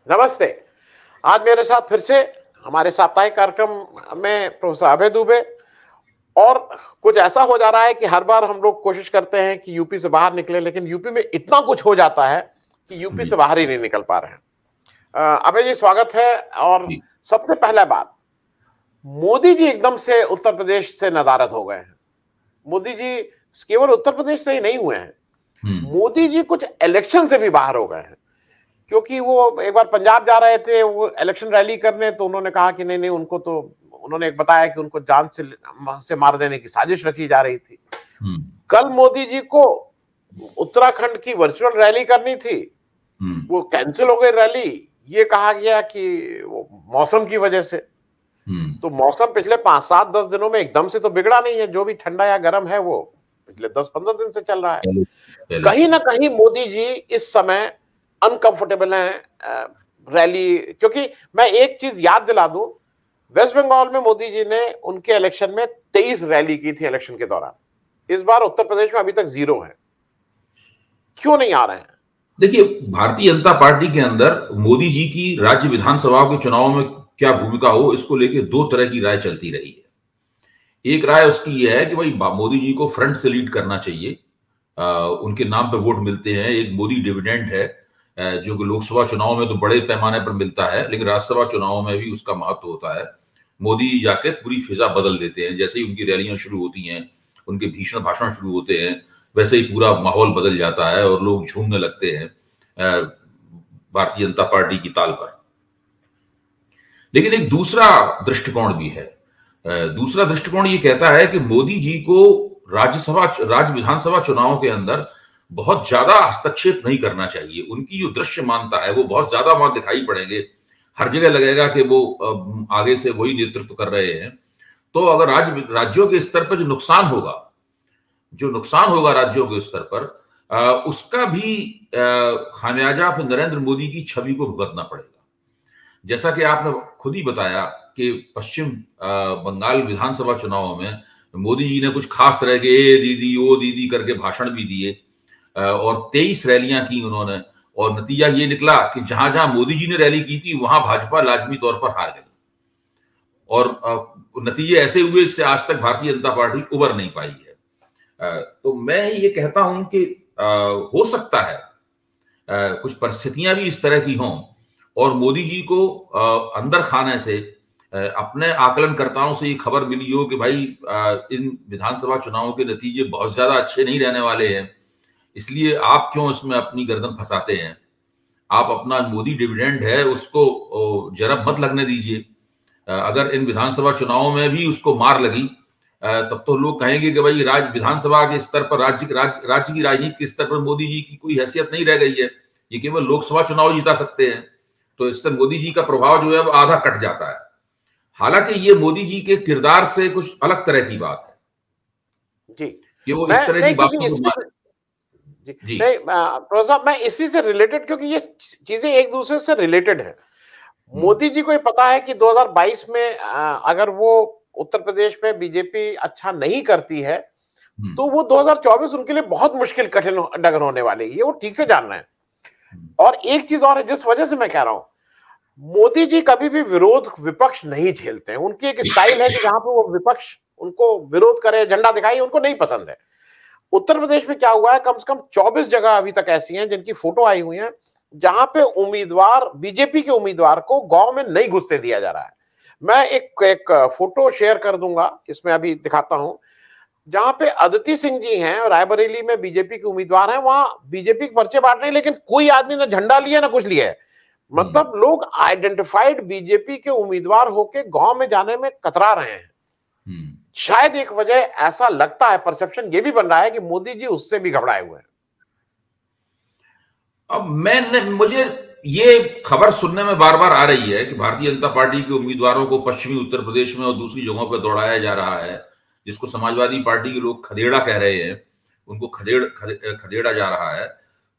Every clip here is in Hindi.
नमस्ते। आज मेरे साथ फिर से हमारे साप्ताहिक कार्यक्रम में प्रोफेसर अभय दुबे। और कुछ ऐसा हो जा रहा है कि हर बार हम लोग कोशिश करते हैं कि यूपी से बाहर निकले, लेकिन यूपी में इतना कुछ हो जाता है कि यूपी जी से बाहर ही नहीं निकल पा रहे हैं। अभय जी, स्वागत है। और जी सबसे पहला बात, मोदी जी एकदम से उत्तर प्रदेश से नदारद हो गए हैं। मोदी जी केवल उत्तर प्रदेश से ही नहीं हुए हैं, मोदी जी कुछ इलेक्शन से भी बाहर हो गए हैं। क्योंकि वो एक बार पंजाब जा रहे थे वो इलेक्शन रैली करने, तो उन्होंने कहा कि नहीं नहीं, उनको तो उन्होंने एक बताया कि उनको जान से मार देने की साजिश रची जा रही थी। कल मोदी जी को उत्तराखंड की वर्चुअल रैली करनी थी, वो कैंसिल हो गई रैली। ये कहा गया कि वो मौसम की वजह से। तो मौसम पिछले 5-7-10 दिनों में एकदम से तो बिगड़ा नहीं है, जो भी ठंडा या गर्म है वो पिछले 10-15 दिन से चल रहा है। कहीं ना कहीं मोदी जी इस समय अनकंफर्टेबल हैं रैली। क्योंकि मैं एक चीज याद दिला दूं, वेस्ट बंगाल में मोदी जी ने उनके इलेक्शन में 23 रैली की थी इलेक्शन के दौरान। इस बार उत्तर प्रदेश में अभी तक 0 है। क्यों नहीं आ रहे हैं? देखिए, भारतीय जनता पार्टी के अंदर मोदी जी की राज्य विधानसभा के चुनाव में क्या भूमिका हो, इसको लेकर दो तरह की राय चलती रही है। एक राय उसकी यह है कि भाई मोदी जी को फ्रंट से लीड करना चाहिए, उनके नाम पे वोट मिलते हैं, एक मोदी डिविडेंड है, जो कि लोकसभा चुनाव में तो बड़े पैमाने पर मिलता है, लेकिन राज्यसभा चुनाव में भी उसका महत्व होता है। मोदी जाके पूरी फिजा बदल देते हैं। जैसे ही उनकी रैलियां शुरू होती हैं, उनके भीषण भाषण शुरू होते हैं, वैसे ही पूरा माहौल बदल जाता है और लोग झूमने लगते हैं भारतीय जनता पार्टी की ताल पर। लेकिन एक दूसरा दृष्टिकोण भी है। दूसरा दृष्टिकोण ये कहता है कि मोदी जी को राज्य विधानसभा चुनाव के अंदर बहुत ज्यादा हस्तक्षेप नहीं करना चाहिए। उनकी जो दृश्यमानता है वो बहुत ज्यादा वहां दिखाई पड़ेंगे, हर जगह लगेगा कि वो आगे से वही नेतृत्व कर रहे हैं। तो अगर राज्यों के स्तर पर जो नुकसान होगा राज्यों के स्तर पर, उसका भी खामियाजा फिर नरेंद्र मोदी की छवि को भुगतना पड़ेगा। जैसा कि आपने खुद ही बताया कि पश्चिम बंगाल विधानसभा चुनाव में मोदी जी ने कुछ खास तरह के ए दीदी ओ दीदी करके भाषण भी दिए और 23 रैलियां की उन्होंने, और नतीजा ये निकला कि जहां जहां मोदी जी ने रैली की थी वहां भाजपा लाजमी तौर पर हार गई। और नतीजे ऐसे हुए, इससे आज तक भारतीय जनता पार्टी उबर नहीं पाई है। तो मैं ये कहता हूं कि हो सकता है कुछ परिस्थितियां भी इस तरह की हों और मोदी जी को अंदर खाने से अपने आकलनकर्ताओं से ये खबर मिली हो कि भाई इन विधानसभा चुनावों के नतीजे बहुत ज्यादा अच्छे नहीं रहने वाले हैं, इसलिए आप क्यों इसमें अपनी गर्दन फंसाते हैं, आप अपना मोदी डिविडेंड है उसको जरा मत लगने दीजिए। अगर इन विधानसभा चुनावों में भी उसको मार लगी तब तो लोग कहेंगे कि भाई विधानसभा के स्तर पर राज्य की राजनीति के स्तर पर मोदी जी की कोई हैसियत नहीं रह गई है, ये केवल लोकसभा चुनाव जिता सकते हैं। तो इससे मोदी जी का प्रभाव जो है वो आधा कट जाता है। हालांकि ये मोदी जी के किरदार से कुछ अलग तरह की बात है जी, कि वो इस तरह की बातों को जी नहीं प्रोफेसर, मैं इसी से रिलेटेड, क्योंकि ये चीजें एक दूसरे से रिलेटेड है। मोदी जी को ये पता है कि 2022 में अगर वो उत्तर प्रदेश में बीजेपी अच्छा नहीं करती है तो वो 2024 उनके लिए बहुत मुश्किल कठिन डगर होने वाली है, ये वो ठीक से जान रहे हैं। और एक चीज और है जिस वजह से मैं कह रहा हूं, मोदी जी कभी भी विपक्ष नहीं झेलते हैं। उनकी एक स्टाइल है कि जहां पर वो विपक्ष उनको विरोध करे, झंडा दिखाए, उनको नहीं पसंद है। उत्तर प्रदेश में क्या हुआ है, कम से कम 24 जगह अभी तक ऐसी हैं जिनकी फोटो आई हुई है, जहां पे बीजेपी के उम्मीदवार को गांव में नहीं घुसने दिया जा रहा है। मैं एक फोटो शेयर कर दूंगा, इसमें अभी दिखाता हूं, जहां पे अदिति सिंह जी हैं और रायबरेली में बीजेपी के उम्मीदवार हैं। वहां बीजेपी के पर्चे बांट रहे हैं, लेकिन कोई आदमी ना झंडा लिया ना कुछ लिया है। मतलब लोग आइडेंटिफाइड बीजेपी के उम्मीदवार होके गांव में जाने में कतरा रहे हैं। शायद एक वजह ऐसा लगता है, परसेप्शन ये भी बन रहा है कि मोदी जी उससे भी घबराए हुए हैं। अब मुझे ये खबर सुनने में बार बार आ रही है कि भारतीय जनता पार्टी के उम्मीदवारों को पश्चिमी उत्तर प्रदेश में और दूसरी जगहों पर दौड़ाया जा रहा है, जिसको समाजवादी पार्टी के लोग खदेड़ा कह रहे हैं, उनको खदेड़ा जा रहा है।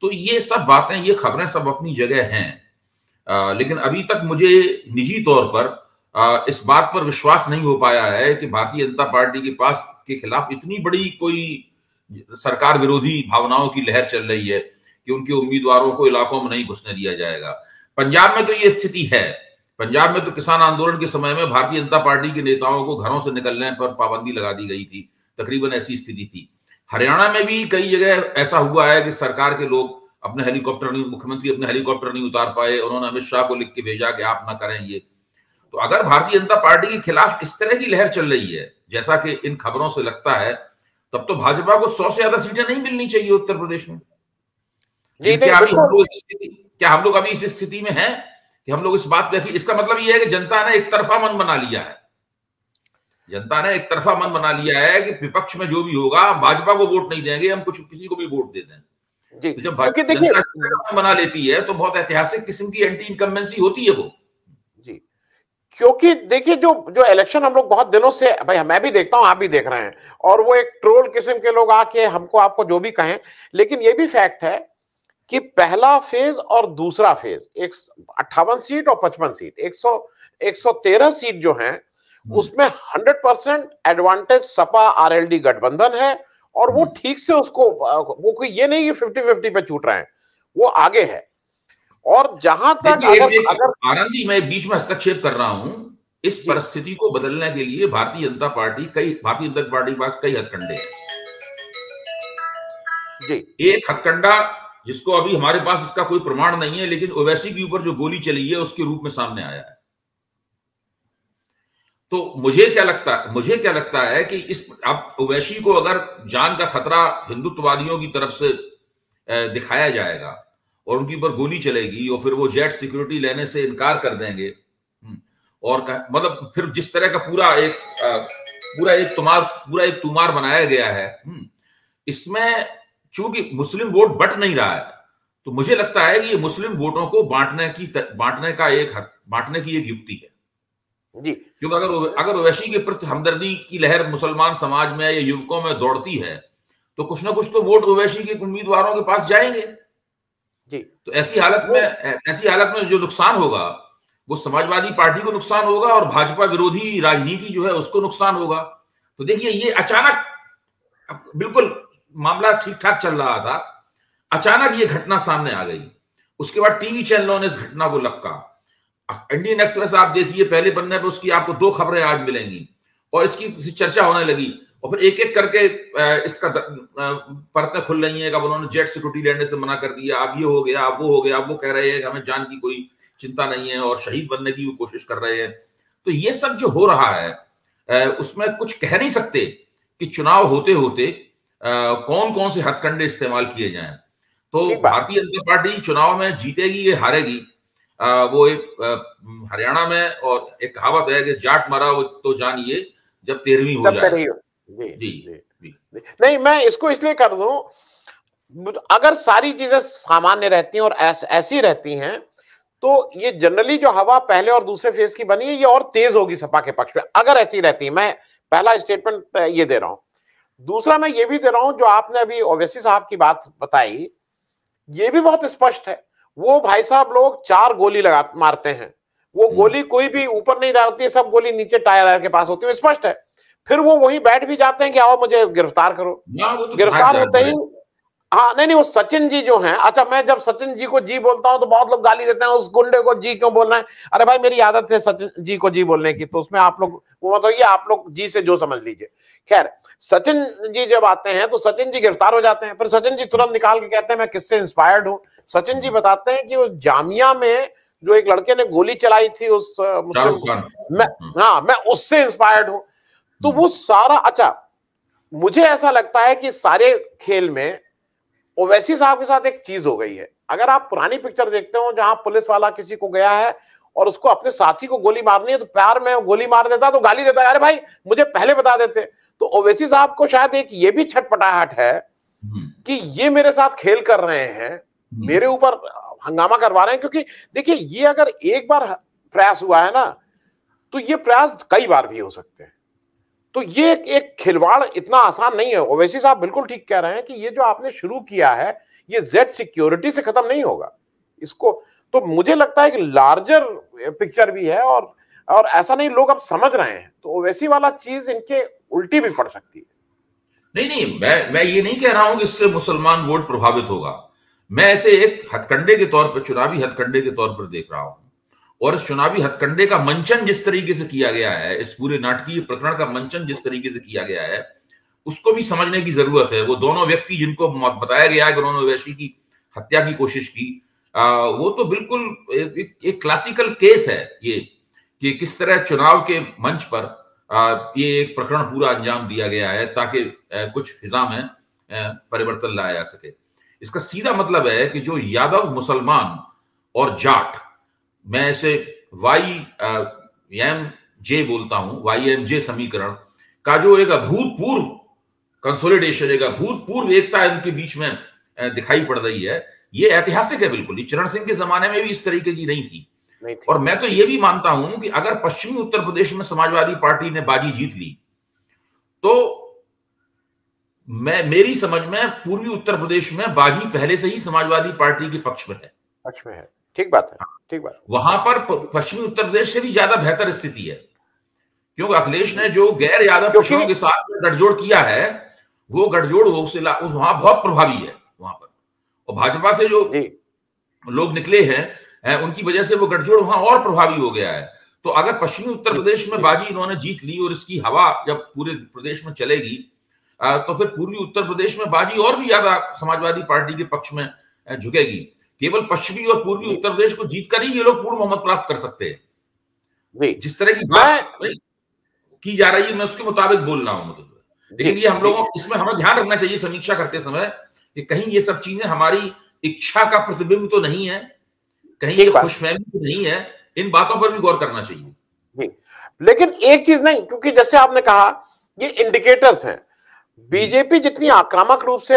तो ये सब बातें, ये खबरें सब अपनी जगह हैं, लेकिन अभी तक मुझे निजी तौर पर इस बात पर विश्वास नहीं हो पाया है कि भारतीय जनता पार्टी के खिलाफ इतनी बड़ी कोई सरकार विरोधी भावनाओं की लहर चल रही है कि उनके उम्मीदवारों को इलाकों में नहीं घुसने दिया जाएगा। पंजाब में तो ये स्थिति है। पंजाब में तो किसान आंदोलन के समय में भारतीय जनता पार्टी के नेताओं को घरों से निकलने पर पाबंदी लगा दी गई थी, तकरीबन ऐसी स्थिति थी। हरियाणा में भी कई जगह ऐसा हुआ है कि सरकार के लोग अपने हेलीकॉप्टर नहीं, मुख्यमंत्री अपने हेलीकॉप्टर नहीं उतार पाए, उन्होंने अमित शाह को लिख के भेजा कि आप ना करें ये। तो अगर भारतीय जनता पार्टी के खिलाफ इस तरह की लहर चल रही है जैसा कि इन खबरों से लगता है, तब तो भाजपा को 100 से ज्यादा सीटें नहीं मिलनी चाहिए उत्तर प्रदेश में। क्या हम लोग अभी इस स्थिति में हैं कि हम लोग इस बात पे, इसका मतलब ये है कि जनता ने एक तरफा मन बना लिया है। जनता ने एक तरफा मन बना लिया है कि विपक्ष में जो भी होगा भाजपा को वोट नहीं देंगे, हम कुछ किसी को भी वोट दे दें। तो जब जनता बना लेती है तो बहुत ऐतिहासिक किस्म की एंटी इनकम्बेंसी होती है वो। जी, क्योंकि देखिए जो इलेक्शन हम लोग बहुत दिनों से, भाई मैं भी देखता हूं, आप भी देख रहे हैं, और वो एक ट्रोल किस्म के लोग आके हमको आपको जो भी कहें, लेकिन ये भी फैक्ट है कि पहला फेज और दूसरा फेज 58 सीट और 55 सीट 113 सीट जो हैं उसमें 100% एडवांटेज सपा आरएलडी गठबंधन है, और वो ठीक से उसको, वो कोई ये नहीं कि 50-50 पे छूट रहे हैं, वो आगे है। और जहां तक अगर आनंद जी, मैं बीच में हस्तक्षेप कर रहा हूं, इस परिस्थिति को बदलने के लिए भारतीय जनता पार्टी के पास कई हथकंडे हैं जी। एक हथकंडा जिसको अभी हमारे पास इसका कोई प्रमाण नहीं है, लेकिन ओवैसी के ऊपर जो गोली चली है उसके रूप में सामने आया है। तो मुझे क्या लगता है कि इस अब ओवैसी को अगर जान का खतरा हिंदुत्ववादियों की तरफ से दिखाया जाएगा और उनके ऊपर गोली चलेगी और फिर वो जेट सिक्योरिटी लेने से इनकार कर देंगे, और मतलब फिर जिस तरह का पूरा एक तुमार बनाया गया है, इसमें चूंकि मुस्लिम वोट बट नहीं रहा है, तो मुझे लगता है कि ये मुस्लिम वोटों को बांटने की एक युक्ति है जी। क्योंकि अगर ओवैसी के प्रति हमदर्दी की लहर मुसलमान समाज में या युवकों में दौड़ती है, तो कुछ ना कुछ तो वोट ओवैसी के उम्मीदवारों के पास जाएंगे जी। तो ऐसी हालत में जो नुकसान होगा वो समाजवादी पार्टी को नुकसान होगा और भाजपा विरोधी राजनीति जो है उसको नुकसान होगा। तो देखिए, ये अचानक बिल्कुल मामला ठीक ठाक चल रहा था, अचानक ये घटना सामने आ गई। उसके बाद टीवी चैनलों ने इस घटना को लपका। इंडियन एक्सप्रेस आप देखिए, पहले पन्ने पर उसकी आपको 2 खबरें आज मिलेंगी और इसकी चर्चा होने लगी, और फिर एक एक करके इसका परतें खुल रही हैं। अब उन्होंने जेट सिक्योरिटी लेने से मना कर दिया, अब ये हो गया, अब वो हो गया, अब वो कह रहे हैं कि हमें जान की कोई चिंता नहीं है और शहीद बनने की वो कोशिश कर रहे हैं। तो ये सब जो हो रहा है उसमें कुछ कह नहीं सकते कि चुनाव होते होते कौन कौन से हथकंडे इस्तेमाल किए जाएं। तो भारतीय जनता पार्टी चुनाव में जीतेगी या हारेगी, वो एक हरियाणा में और एक कहावत है कि जाट मरा वो तो जानिए जब 13वीं हो जाए। जी। नहीं, मैं इसको इसलिए कर दूं, अगर सारी चीजें सामान्य रहती हैं और ऐसी रहती हैं, तो ये जनरली जो हवा पहले और दूसरे फेज की बनी है ये और तेज होगी सपा के पक्ष में, अगर ऐसी रहती है। मैं पहला स्टेटमेंट ये दे रहा हूं। दूसरा मैं ये भी दे रहा हूं, जो आपने अभी ओवैसी साहब की बात बताई, ये भी बहुत स्पष्ट है। वो भाई साहब लोग 4 गोली मारते हैं, वो गोली कोई भी ऊपर नहीं होती है, सब गोली नीचे टायर के पास होती है, स्पष्ट है। फिर वो वहीं बैठ भी जाते हैं कि आओ मुझे गिरफ्तार करो। तो गिरफ्तार होते ही, हाँ नहीं, वो सचिन जी जो हैं, अच्छा मैं जब सचिन जी को जी बोलता हूं तो बहुत लोग गाली देते हैं, उस गुंडे को जी क्यों बोलना है। अरे भाई, मेरी आदत है सचिन जी को जी बोलने की, तो उसमें आप लोग वो मत होइए, आप लोग जी से जो समझ लीजिए। खैर, सचिन जी जब आते हैं तो सचिन जी गिरफ्तार हो जाते हैं, फिर सचिन जी तुरंत निकाल के कहते हैं मैं किससे इंस्पायर्ड हूं। सचिन जी बताते हैं कि वो जामिया में जो एक लड़के ने गोली चलाई थी उस मुस्लिम, मैं उससे इंस्पायर्ड हूं। तो वो सारा, अच्छा मुझे ऐसा लगता है कि सारे खेल में ओवैसी साहब के साथ एक चीज हो गई है। अगर आप पुरानी पिक्चर देखते हो जहां पुलिस वाला किसी को गया है और उसको अपने साथी को गोली मारनी है, तो प्यार में गोली मार देता तो गाली देता है, अरे भाई मुझे पहले बता देते। तो ओवैसी साहब को शायद एक ये भी छटपटाहट है कि ये मेरे साथ खेल कर रहे हैं, मेरे ऊपर हंगामा करवा रहे हैं। क्योंकि देखिए, ये अगर एक बार प्रयास हुआ है ना, तो ये प्रयास कई बार भी हो सकते हैं। तो ये एक खिलवाड़ इतना आसान नहीं है। ओवैसी साहब बिल्कुल ठीक कह रहे हैं कि ये जो आपने शुरू किया है, ये जेड सिक्योरिटी से खत्म नहीं होगा इसको। तो मुझे लगता है कि लार्जर पिक्चर भी है, और ऐसा नहीं, लोग अब समझ रहे हैं, तो ओवैसी वाला चीज इनके उल्टी भी पड़ सकती है। नहीं, मैं ये नहीं कह रहा हूं कि इससे मुसलमान वोट प्रभावित होगा। मैं इसे एक हथकंडे के तौर पर, चुनावी हथकंडे के तौर पर देख रहा हूं। और इस चुनावी हथकंडे का मंचन जिस तरीके से किया गया है, इस पूरे नाटकीय प्रकरण का मंचन जिस तरीके से किया गया है, उसको भी समझने की जरूरत है। वो दोनों व्यक्ति जिनको बताया गया है कि उन्होंने वैशी की हत्या की कोशिश की, वो तो बिल्कुल एक क्लासिकल केस है ये, कि किस तरह चुनाव के मंच पर ये एक प्रकरण पूरा अंजाम दिया गया है ताकि कुछ फिजा में परिवर्तन लाया जा सके। इसका सीधा मतलब है कि जो यादव, मुसलमान और जाट, मैं इसे YMJ बोलता हूं, YMJ समीकरण का जो एक अभूतपूर्व कंसोलिडेशन, एक अभूतपूर्व एकता इनके बीच में दिखाई पड़ रही है, ये ऐतिहासिक है बिल्कुल। ये चरण सिंह के जमाने में भी इस तरीके की नहीं थी। और मैं तो ये भी मानता हूं कि अगर पश्चिमी उत्तर प्रदेश में समाजवादी पार्टी ने बाजी जीत ली, तो मेरी समझ में पूर्वी उत्तर प्रदेश में बाजी पहले से ही समाजवादी पार्टी के पक्ष में है। पक्ष में है, ठीक बात है, ठीक बात। वहां पर पश्चिमी उत्तर प्रदेश से भी ज्यादा बेहतर स्थिति है, क्योंकि अखिलेश ने जो गैर यादव पिछड़ों के साथ गठजोड़ किया है, वो गठजोड़ वहां बहुत प्रभावी है वहां पर। और भाजपा से जो लोग निकले हैं, उनकी वजह से वो गठजोड़ वहां और प्रभावी हो गया है। तो अगर पश्चिमी उत्तर प्रदेश में बाजी इन्होंने जीत ली और इसकी हवा जब पूरे प्रदेश में चलेगी, तो फिर पूर्वी उत्तर प्रदेश में बाजी और भी ज्यादा समाजवादी पार्टी के पक्ष में झुकेगी। केवल पश्चिमी और पूर्वी उत्तर प्रदेश को जीतकर ही ये लोग पूर्ण बहुमत प्राप्त कर सकते हैं। जिस तरह की बात की जा रही है, मैं उसके मुताबिक बोल रहा हूं। मतलब लेकिन ये हम लोगों, इसमें हमें ध्यान रखना चाहिए समीक्षा करते समय कि कहीं ये सब चीजें हमारी इच्छा का प्रतिबिंब तो नहीं है, कहीं ये खुशफहमी तो नहीं है। इन बातों पर भी गौर करना चाहिए। लेकिन एक चीज नहीं, क्योंकि जैसे आपने कहा ये इंडिकेटर्स हैं। बीजेपी जितनी आक्रामक रूप से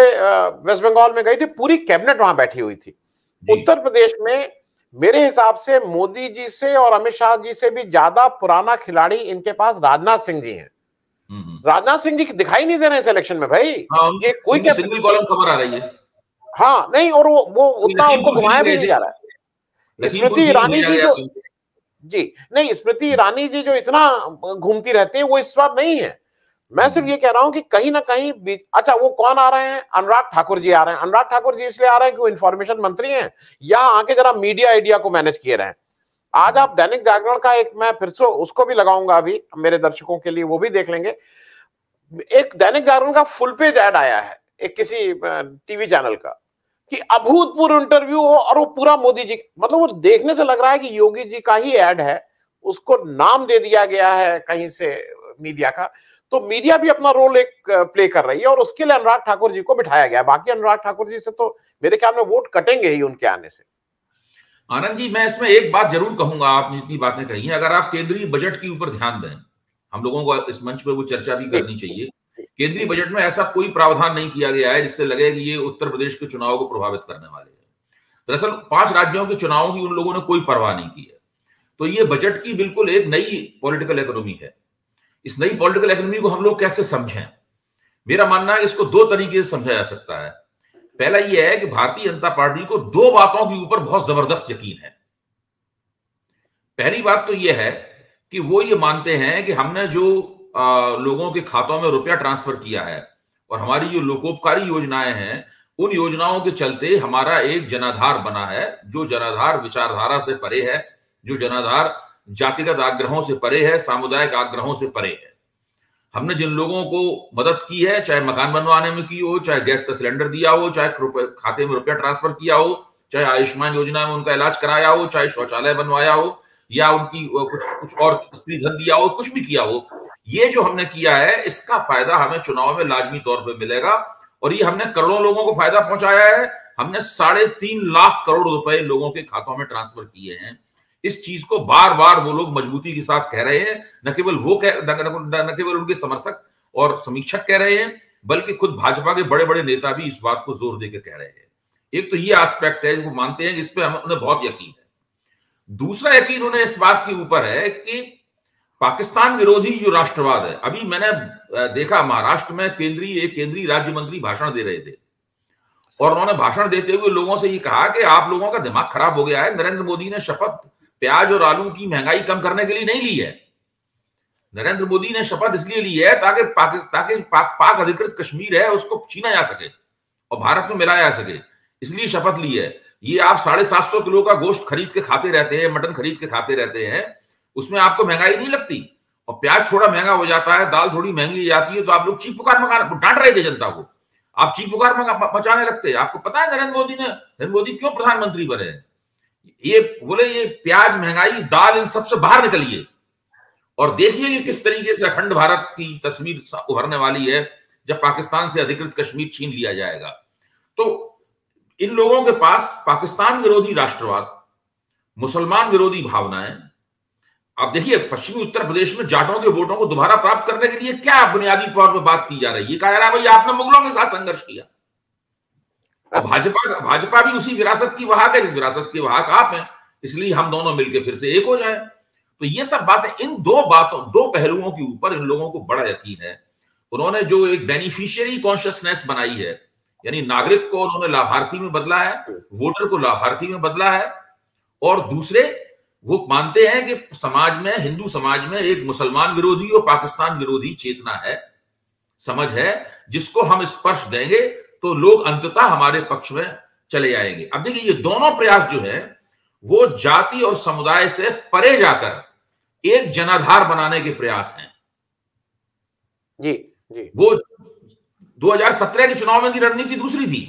वेस्ट बंगाल में गई थी, पूरी कैबिनेट वहां बैठी हुई थी। उत्तर प्रदेश में मेरे हिसाब से मोदी जी से और अमित शाह जी से भी ज्यादा पुराना खिलाड़ी इनके पास राजनाथ सिंह जी हैं। राजनाथ सिंह जी दिखाई नहीं दे रहे हैं इलेक्शन में भाई। ये कोई सिंगल कॉलम खबर आ रही है। हाँ, नहीं, और वो उतना उनको घुमाया भी नहीं जा रहा है। स्मृति ईरानी जी जो नहीं, स्मृति ईरानी जी जो इतना घूमती रहती है, वो इस बार नहीं है। मैं सिर्फ ये कह रहा हूं कि कहीं ना कहीं अच्छा, वो कौन आ रहे हैं? अनुराग ठाकुर जी आ रहे हैं। अनुराग ठाकुर जी इसलिए आ रहे हैं कि वो इंफॉर्मेशन मंत्री हैं, या आके जरा मीडिया आइडिया को मैनेज किए रहे हैं। आज आप दैनिक जागरण का एक, मैं फिर से उसको भी लगाऊंगा अभी मेरे दर्शकों के लिए, वो भी देख लेंगे। एक दैनिक जागरण का फुल पेज ऐड आया है एक किसी टीवी चैनल का, कि अभूतपूर्व इंटरव्यू हो, और वो पूरा मोदी जी, मतलब वो देखने से लग रहा है कि योगी जी का ही ऐड है, उसको नाम दे दिया गया है कहीं से मीडिया का। तो मीडिया भी अपना रोल एक प्ले कर रही है, और उसके लिए अनुराग ठाकुर जी को बिठाया गया। बाकी अनुराग ठाकुर जी से तो मेरे ख्याल में वोट कटेंगे ही उनके आने से। आनंद जी, मैं इसमें एक बात जरूर कहूंगा, आपने जितनी बातें कही हैं, अगर आप केंद्रीय बजट के ऊपर ध्यान दें, हम लोगों को इस मंच पे वो चर्चा भी करनी चाहिए। केंद्रीय बजट में ऐसा कोई प्रावधान नहीं किया गया है जिससे लगे कि ये उत्तर प्रदेश के चुनाव को प्रभावित करने वाले हैं। दरअसल 5 राज्यों के चुनावों की उन लोगों ने कोई परवाह नहीं की है। तो ये बजट की बिल्कुल एक नई पॉलिटिकल इकोनॉमी है। इस नई पॉलिटिकल इकोनॉमी को हम लोग कैसे समझें? मेरा मानना है इसको 2 तरीके से समझा जा सकता है। पहला यह है कि भारतीय जनता पार्टी को 2 बातों के ऊपर बहुत जबरदस्त यकीन है। पहली बात तो यह है कि वो ये मानते हैं कि हमने जो लोगों के खातों में रुपया ट्रांसफर किया है, और हमारी जो लोकोपकारी योजनाएं हैं, उन योजनाओं के चलते हमारा एक जनाधार बना है, जो जनाधार विचारधारा से परे है, जो जनाधार जातिगत आग्रहों से परे है, सामुदायिक आग्रहों से परे है। हमने जिन लोगों को मदद की है, चाहे मकान बनवाने में की हो, चाहे गैस का सिलेंडर दिया हो, चाहे खाते में रुपया ट्रांसफर किया हो, चाहे आयुष्मान योजना में उनका इलाज कराया हो, चाहे शौचालय बनवाया हो, या उनकी कुछ और स्त्री धन दिया हो, कुछ भी किया हो, ये जो हमने किया है, इसका फायदा हमें चुनाव में लाजमी तौर पर मिलेगा। और ये हमने करोड़ों लोगों को फायदा पहुंचाया है। हमने 3.5 लाख करोड़ रुपए लोगों के खातों में ट्रांसफर किए हैं। इस चीज को बार बार वो लोग मजबूती के साथ कह रहे हैं। न केवल उनके समर्थक और समीक्षक कह रहे हैं, बल्कि खुद भाजपा के बड़े बड़े नेता भी इस बात को जोर देकर कह रहे हैं। एक तो ये एस्पेक्ट है, वो मानते हैं, जिस पे उन्हें बहुत यकीन है। दूसरा यकीन उन्हें इस बात के ऊपर है कि पाकिस्तान विरोधी जो राष्ट्रवाद है, अभी मैंने देखा महाराष्ट्र में केंद्रीय राज्य मंत्री भाषण दे रहे थे, और उन्होंने भाषण देते हुए लोगों से ये कहा कि आप लोगों का दिमाग खराब हो गया है। नरेंद्र मोदी ने शपथ प्याज और आलू की महंगाई कम करने के लिए नहीं ली है। नरेंद्र मोदी ने शपथ इसलिए ली है ताकि पाक अधिकृत कश्मीर है उसको छीना जा सके और भारत में मिलाया जा सके। इसलिए शपथ ली है। ये आप 750 किलो का गोश्त खरीद के खाते रहते हैं, मटन खरीद के खाते रहते हैं, उसमें आपको महंगाई नहीं लगती। और प्याज थोड़ा महंगा हो जाता है, दाल थोड़ी महंगी हो जाती है, तो आप लोग चीख पुकार डांट रहे थे जनता को, आप चीख पुकार मचाने लगते हैं। आपको पता है नरेंद्र मोदी क्यों प्रधानमंत्री बने? ये बोले ये प्याज, महंगाई, दाल, इन सबसे बाहर निकलिए और देखिए कि किस तरीके से अखंड भारत की तस्वीर उभरने वाली है जब पाकिस्तान से अधिकृत कश्मीर छीन लिया जाएगा। तो इन लोगों के पास पाकिस्तान विरोधी राष्ट्रवाद, मुसलमान विरोधी भावनाएं। अब देखिए पश्चिमी उत्तर प्रदेश में जाटों के वोटों को दोबारा प्राप्त करने के लिए क्या बुनियादी तौर पर बात की जा रही है? कहा जा रहा है भाई आपने मुगलों के साथ संघर्ष किया। अब भाजपा भी उसी विरासत की वाहक है जिस विरासत की वाहक आप हैं, इसलिए हम दोनों मिलकर फिर से एक हो जाए। तो ये सब बातें, इन दो पहलुओं के ऊपर इन लोगों को बड़ा यकीन है। उन्होंने जो एक बेनिफिशियरी कॉन्शियसनेस बनाई है, यानी नागरिक को उन्होंने लाभार्थी में बदला है, वोटर को लाभार्थी में बदला है। और दूसरे वो मानते हैं कि समाज में, हिंदू समाज में एक मुसलमान विरोधी और पाकिस्तान विरोधी चेतना है, समझ है, जिसको हम स्पर्श देंगे तो लोग अंततः हमारे पक्ष में चले जाएंगे। अब देखिए ये दोनों प्रयास जो है वो जाति और समुदाय से परे जाकर एक जनाधार बनाने के प्रयास हैं। जी जी। वो 2017 के चुनाव में की रणनीति दूसरी थी।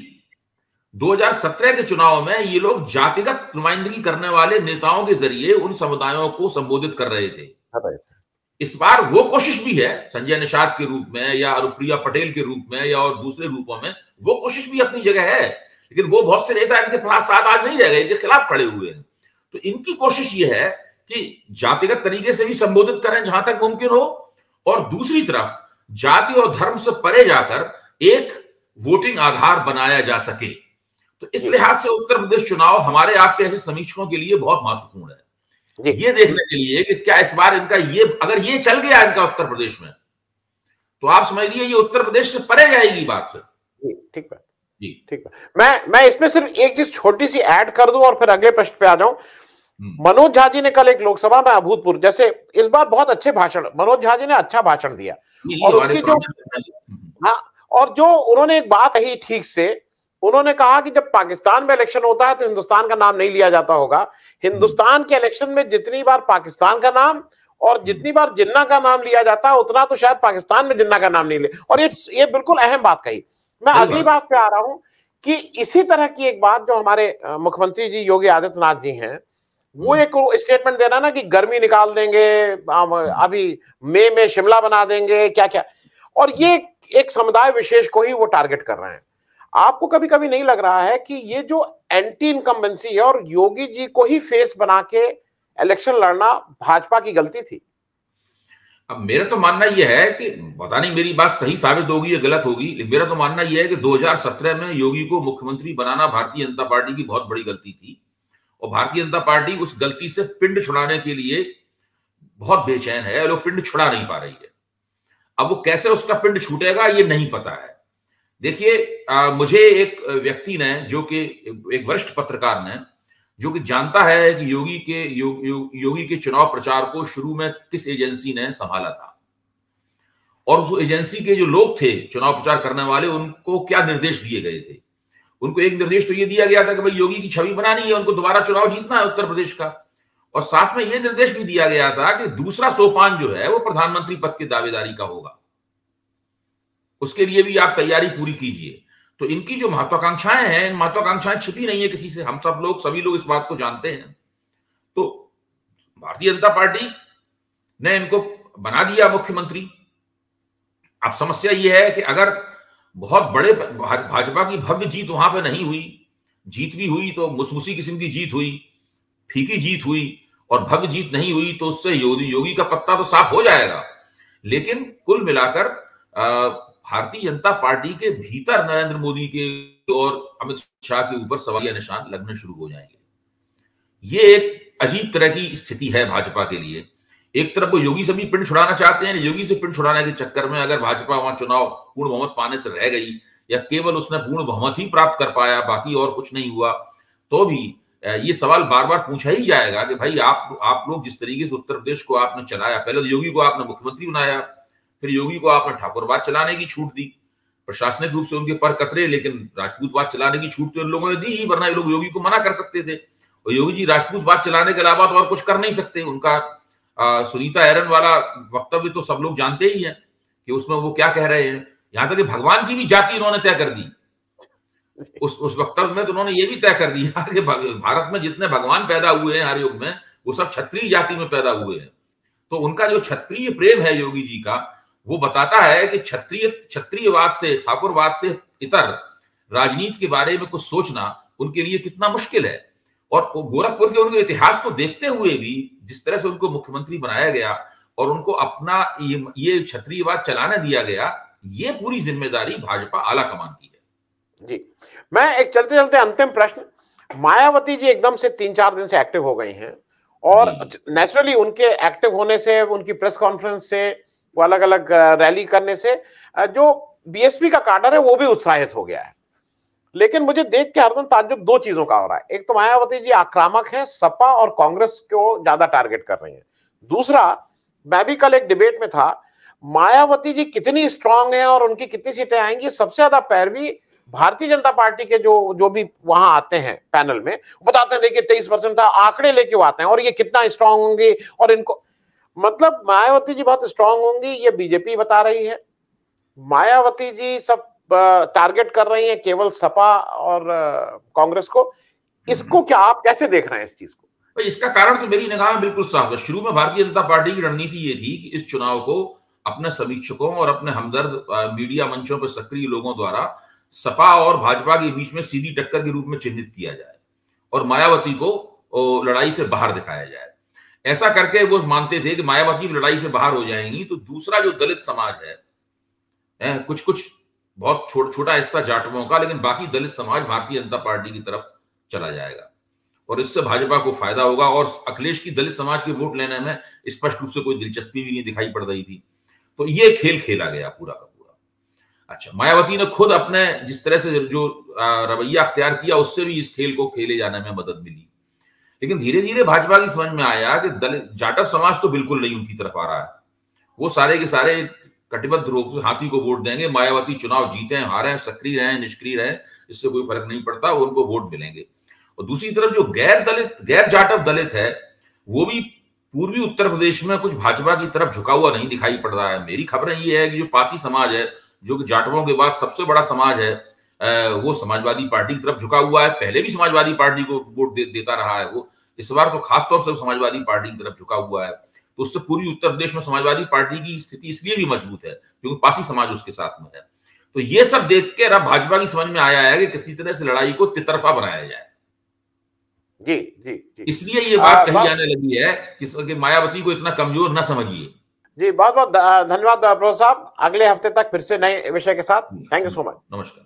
2017 के चुनाव में ये लोग जातिगत नुमाइंदगी करने वाले नेताओं के जरिए उन समुदायों को संबोधित कर रहे थे। इस बार वो कोशिश भी है, संजय निषाद के रूप में या अनुप्रिया पटेल के रूप में या और दूसरे रूपों में, वो कोशिश भी अपनी जगह है। लेकिन वो बहुत से नेता इनके साथ आज नहीं रह गए, इनके खिलाफ खड़े हुए हैं। तो इनकी कोशिश ये है कि जातिगत तरीके से भी संबोधित करें जहां तक मुमकिन हो, और दूसरी तरफ जाति और धर्म से परे जाकर एक वोटिंग आधार बनाया जा सके। तो इस लिहाज से उत्तर प्रदेश चुनाव हमारे आपके ऐसे समीक्षकों के लिए बहुत महत्वपूर्ण है, ये देखने के लिए कि क्या इस बार इनका ये, अगर ये चल गया इनका उत्तर प्रदेश में, तो आप समझ लीजिए ये उत्तर प्रदेश से परे जाएगी बात फिर। ठीक है जी, ठीक है। मैं इसमें सिर्फ एक चीज छोटी सी ऐड कर दूं और फिर अगले प्रश्न पे आ जाऊं। मनोज झा जी ने कल एक लोकसभा में अभूतपूर्व, जैसे इस बार बहुत अच्छे भाषण, मनोज झा जी ने अच्छा भाषण दिया, और उसकी जो, हाँ, और जो उन्होंने एक बात कही ठीक से, उन्होंने कहा कि जब पाकिस्तान में इलेक्शन होता है तो हिंदुस्तान का नाम नहीं लिया जाता होगा। हिंदुस्तान के इलेक्शन में जितनी बार पाकिस्तान का नाम और जितनी बार जिन्ना का नाम लिया जाता है उतना तो शायद पाकिस्तान में जिन्ना का नाम नहीं ले। और ये बिल्कुल अहम बात कही। मैं अगली बात पे आ रहा हूं कि इसी तरह की एक बात जो हमारे मुख्यमंत्री जी योगी आदित्यनाथ जी हैं, वो एक स्टेटमेंट देना ना कि गर्मी निकाल देंगे, अभी मई में शिमला बना देंगे, क्या क्या, और ये एक समुदाय विशेष को ही वो टारगेट कर रहे हैं। आपको कभी कभी नहीं लग रहा है कि ये जो एंटी इनकम्बेंसी है और योगी जी को ही फेस बना के इलेक्शन लड़ना भाजपा की गलती थी? अब मेरा तो मानना यह है कि, पता नहीं मेरी बात सही साबित होगी या गलत होगी, लेकिन मेरा तो मानना यह है कि 2017 में योगी को मुख्यमंत्री बनाना भारतीय जनता पार्टी की बहुत बड़ी गलती थी, और भारतीय जनता पार्टी उस गलती से पिंड छुड़ाने के लिए बहुत बेचैन है, लोग पिंड छुड़ा नहीं पा रही है। अब वो कैसे उसका पिंड छूटेगा ये नहीं पता है। देखिए मुझे एक व्यक्ति ने, जो कि एक वरिष्ठ पत्रकार ने, जो कि जानता है कि योगी के चुनाव प्रचार को शुरू में किस एजेंसी ने संभाला था, और उस एजेंसी के जो लोग थे चुनाव प्रचार करने वाले, उनको क्या निर्देश दिए गए थे। उनको एक निर्देश तो ये दिया गया था कि भाई योगी की छवि बनानी है, उनको दोबारा चुनाव जीतना है उत्तर प्रदेश का, और साथ में यह निर्देश भी दिया गया था कि दूसरा सोपान जो है वो प्रधानमंत्री पद की दावेदारी का होगा, उसके लिए भी आप तैयारी पूरी कीजिए। तो इनकी जो महत्वाकांक्षाएं हैं, इन महत्वाकांक्षाएं छिपी नहीं है किसी से, हम सभी लोग इस बात को जानते हैं। तो भारतीय जनता पार्टी ने इनको बना दिया मुख्यमंत्री। अब समस्या यह है कि अगर बहुत बड़े भाजपा की भव्य जीत वहां पे नहीं हुई, जीत भी हुई तो मुसमुसी किस्म की जीत हुई, फीकी जीत हुई, और भव्य जीत नहीं हुई तो उससे योगी का पत्ता तो साफ हो जाएगा। लेकिन कुल मिलाकर भारतीय जनता पार्टी के भीतर नरेंद्र मोदी के और अमित शाह के ऊपर सवालिया निशान लगने शुरू हो जाएंगे। ये एक अजीब तरह की स्थिति है भाजपा के लिए। एक तरफ वो योगी से भी पिंड छुड़ाना चाहते हैं, योगी से पिंड छुड़ाने के चक्कर में अगर भाजपा वहां चुनाव पूर्ण बहुमत पाने से रह गई, या केवल उसने पूर्ण बहुमत ही प्राप्त कर पाया, बाकी और कुछ नहीं हुआ, तो भी ये सवाल बार बार पूछा ही जाएगा कि भाई आप लोग जिस तरीके से उत्तर प्रदेश को आपने चलाया, पहले तो योगी को आपने मुख्यमंत्री बनाया, फिर योगी को आपने ठाकुरवाद चलाने की छूट दी, प्रशासनिक रूप से उनके पर कतरे, लेकिन राजपूतवाद चलाने की छूट तो इन लोगों ने दी ही, वरना ये लोग योगी को मना कर सकते थे। और योगी जी राजपूतवाद चलाने के अलावा तो और कुछ कर नहीं सकते। उनका सुनीता एरन वाला वक्तव्य तो सब लोग जानते ही हैं कि उसमें वो क्या कह रहे हैं। यहां तक कि भगवान की भी जाति उन्होंने तय कर दी। उस वक्तव्य में तो उन्होंने ये भी तय कर दिया कि भारत में जितने भगवान पैदा हुए हैं हर युग में, वो सब क्षत्रिय जाति में पैदा हुए हैं। तो उनका जो क्षत्रिय प्रेम है योगी जी का, वो बताता है कि क्षत्रियवाद से, ठाकुरवाद से इतर राजनीति के बारे में कुछ सोचना उनके लिए कितना मुश्किल है। और गोरखपुर के उनके इतिहास को देखते हुए भी जिस तरह से उनको मुख्यमंत्री बनाया गया और उनको अपना ये क्षत्रियवाद चलाने दिया गया, ये पूरी जिम्मेदारी भाजपा आला कमान की है। जी, मैं एक चलते चलते अंतिम प्रश्न, मायावती जी एकदम से 3-4 दिन से एक्टिव हो गई हैं और नेचुरली उनके एक्टिव होने से, उनकी प्रेस कॉन्फ्रेंस से, वो अलग अलग रैली करने से जो बीएसपी का काडर है वो भी उत्साहित हो गया है। लेकिन मुझे देख के हरदम ताज्जुब दो चीजों का हो रहा है। एक तो मायावती जी आक्रामक है, सपा और कांग्रेस को ज्यादा टारगेट कर रही है। दूसरा, मैं भी कल एक डिबेट में था, मायावती जी कितनी स्ट्रांग है और उनकी कितनी सीटें आएंगी, सबसे ज्यादा पैरवी भारतीय जनता पार्टी के जो भी वहां आते हैं पैनल में, बताते हैं देखिए 23% था, आंकड़े लेके वो आते हैं और ये कितना स्ट्रांग होंगे और इनको, मतलब मायावती जी बहुत स्ट्रांग होंगी, ये बीजेपी बता रही है। मायावती जी सब टारगेट कर रही है केवल सपा और कांग्रेस को। इसको क्या आप कैसे देख रहे हैं इस चीज को? भाई इसका कारण तो मेरी निगाह में बिल्कुल साफ है। शुरू में भारतीय जनता पार्टी की रणनीति ये थी कि इस चुनाव को अपने समीक्षकों और अपने हमदर्द मीडिया मंचों पर सक्रिय लोगों द्वारा सपा और भाजपा के बीच में सीधी टक्कर के रूप में चिन्हित किया जाए और मायावती को लड़ाई से बाहर दिखाया जाए। ऐसा करके वो मानते थे कि मायावती लड़ाई से बाहर हो जाएंगी तो दूसरा जो दलित समाज है, कुछ बहुत छोटा हिस्सा जाटवों का, लेकिन बाकी दलित समाज भारतीय जनता पार्टी की तरफ चला जाएगा और इससे भाजपा को फायदा होगा। और अखिलेश की दलित समाज के वोट लेने में स्पष्ट रूप से कोई दिलचस्पी भी नहीं दिखाई पड़ रही थी। तो ये खेल खेला गया पूरा का पूरा। अच्छा, मायावती ने खुद अपने जिस तरह से जो रवैया अख्तियार किया, उससे भी इस खेल को खेले जाने में मदद मिली। लेकिन धीरे धीरे भाजपा की समझ में आया कि दलित जाटव समाज तो बिल्कुल नहीं उनकी तरफ आ रहा है। वो सारे के सारे कटिबद्ध रूप से हाथी को वोट देंगे। मायावती चुनाव जीते, हारे, सक्रिय रहे, निष्क्रिय रहे, इससे कोई फर्क नहीं पड़ता, उनको वोट मिलेंगे। और दूसरी तरफ जो गैर जाटव दलित है, वो भी पूर्वी उत्तर प्रदेश में कुछ भाजपा की तरफ झुका हुआ नहीं दिखाई पड़ रहा है। मेरी खबरें ये है कि जो पासी समाज है, जो कि जाटवों के बाद सबसे बड़ा समाज है, वो समाजवादी पार्टी की तरफ झुका हुआ है। पहले भी समाजवादी पार्टी को वोट देता रहा है वो, इस बार तो खासतौर से समाजवादी पार्टी की तरफ झुका हुआ है। तो उससे पूर्वी उत्तर प्रदेश में समाजवादी पार्टी की स्थिति इसलिए भी मजबूत है क्योंकि पासी समाज उसके साथ में है। तो ये सब देख के अब भाजपा की समझ में आया है कि किसी तरह से लड़ाई को तितरफा बनाया जाए। जी जी जी, इसलिए ये बात कही जाने लगी है कि मायावती को इतना कमजोर न समझिए। जी, बहुत बहुत धन्यवाद प्रोफेसर साहब। अगले हफ्ते तक फिर से नए विषय के साथ। Thank you so much. नमस्कार।